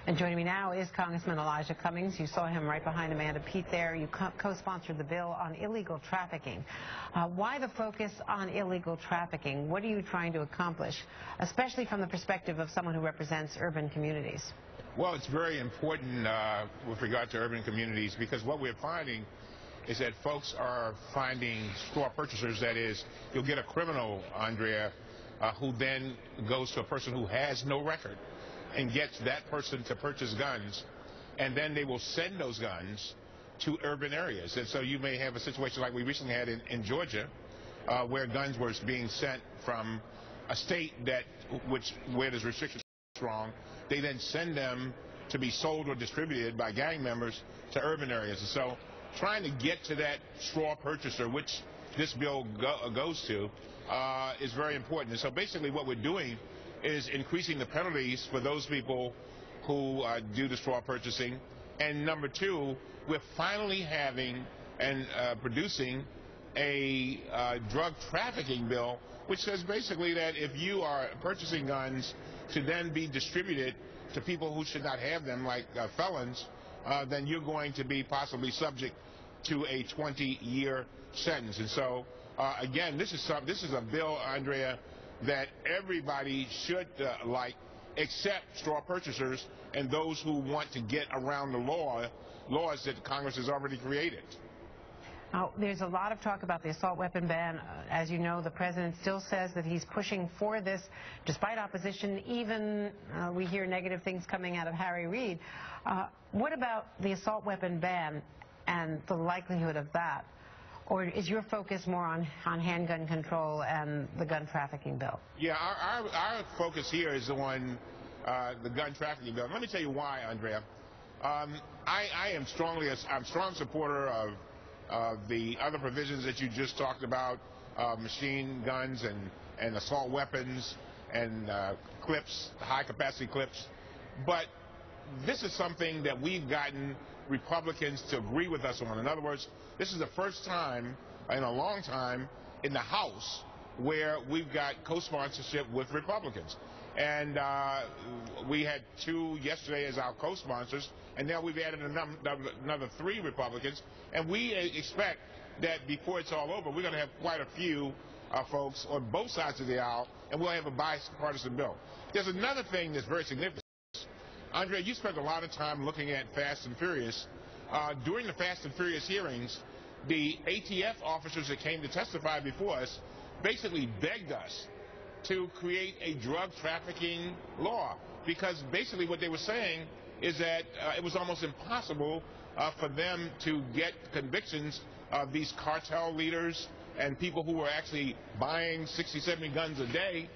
And joining me now is Congressman Cummings. You saw him right behind Amanda Pete there. You co-sponsored the bill on illegal trafficking. Why the focus on illegal trafficking? What are you trying to accomplish, especially from the perspective of someone who represents urban communities? Well, it's very important with regard to urban communities, because what we're finding is that folks are finding straw purchasers. That is, you'll get a criminal, Adrea, who then goes to a person who has no record and gets that person to purchase guns, and then they will send those guns to urban areas. And so you may have a situation like we recently had in Georgia, where guns were being sent from a state where there's restrictions strong. They then send them to be sold or distributed by gang members to urban areas. And so trying to get to that straw purchaser, which this bill goes to, is very important. And so basically what we're doing is increasing the penalties for those people who do the straw purchasing. And number two, we're finally having and producing a drug trafficking bill, which says basically that if you are purchasing guns to then be distributed to people who should not have them, like felons, then you're going to be possibly subject to a 20-year sentence. And so, again, this is a bill, Adrea, that everybody should like, except straw purchasers and those who want to get around the laws that Congress has already created. Now, there's a lot of talk about the assault weapon ban. As you know, the president still says that he's pushing for this despite opposition. Even we hear negative things coming out of Harry Reid. What about the assault weapon ban and the likelihood of that? Or is your focus more on handgun control and the gun trafficking bill? Yeah, our focus here is on the gun trafficking bill. Let me tell you why, Adrea. I'm a strong supporter of the other provisions that you just talked about, machine guns and assault weapons and clips, high-capacity clips. But this is something that we've gotten Republicans to agree with us on. In other words, this is the first time in a long time in the House where we've got co-sponsorship with Republicans. And we had two yesterday as our co-sponsors, and now we've added another 3 Republicans. And we expect that before it's all over, we're going to have quite a few folks on both sides of the aisle, and we'll have a bipartisan bill. There's another thing that's very significant. Adrea, you spent a lot of time looking at Fast and Furious. During the Fast and Furious hearings, the ATF officers that came to testify before us basically begged us to create a drug trafficking law, because basically what they were saying is that it was almost impossible for them to get convictions of these cartel leaders and people who were actually buying 60, 70 guns a day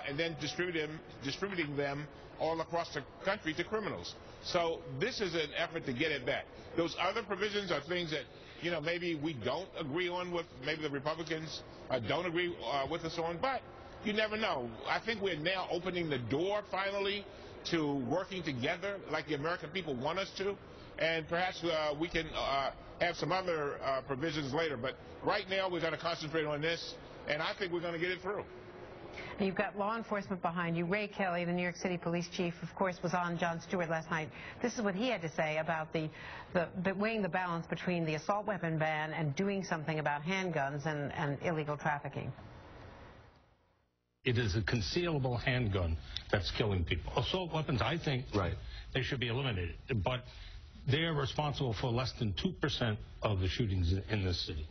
and then distributing them all across the country to criminals. So this is an effort to get at that. Those other provisions are things that, you know, maybe we don't agree on with, maybe the Republicans don't agree with us on, but you never know. I think we're now opening the door finally to working together like the American people want us to, and perhaps we can have some other provisions later. But right now we're going to concentrate on this, and I think we're going to get it through. And you've got law enforcement behind you. Ray Kelly, the New York City police chief, of course, was on Jon Stewart last night. This is what he had to say about the weighing the balance between the assault weapon ban and doing something about handguns and illegal trafficking. It is a concealable handgun that's killing people. Assault weapons, I think, they should be eliminated. But they're responsible for less than 2% of the shootings in this city.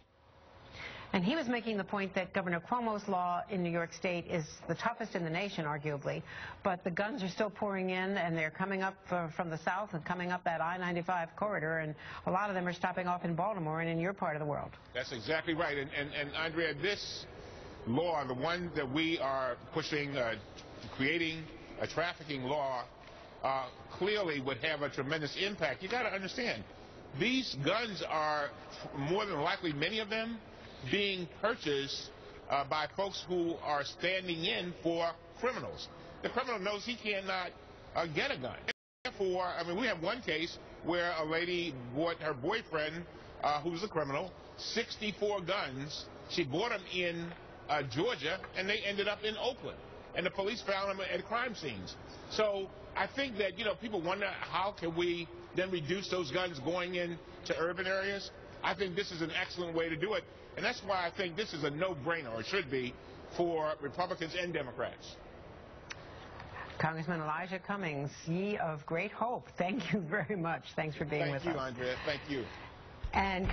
And he was making the point that Governor Cuomo's law in New York State is the toughest in the nation, arguably, but the guns are still pouring in, and they're coming up from the south and coming up that I-95 corridor, and a lot of them are stopping off in Baltimore and in your part of the world. That's exactly right. And Adrea, this law, the one that we are pushing, creating a trafficking law, clearly would have a tremendous impact. You got to understand, these guns are more than likely, many of them, being purchased by folks who are standing in for criminals. The criminal knows he cannot get a gun. Therefore, I mean, we have one case where a lady bought her boyfriend, who's a criminal, 64 guns. She bought them in Georgia, and they ended up in Oakland. and the police found them at crime scenes. So I think that, people wonder how can we then reduce those guns going into urban areas. I think this is an excellent way to do it, and that's why I think this is a no-brainer, or should be, for Republicans and Democrats. Congressman Elijah Cummings, ye of great hope, thank you very much. Thanks for being with us. Thank you, Andrea. Thank you. And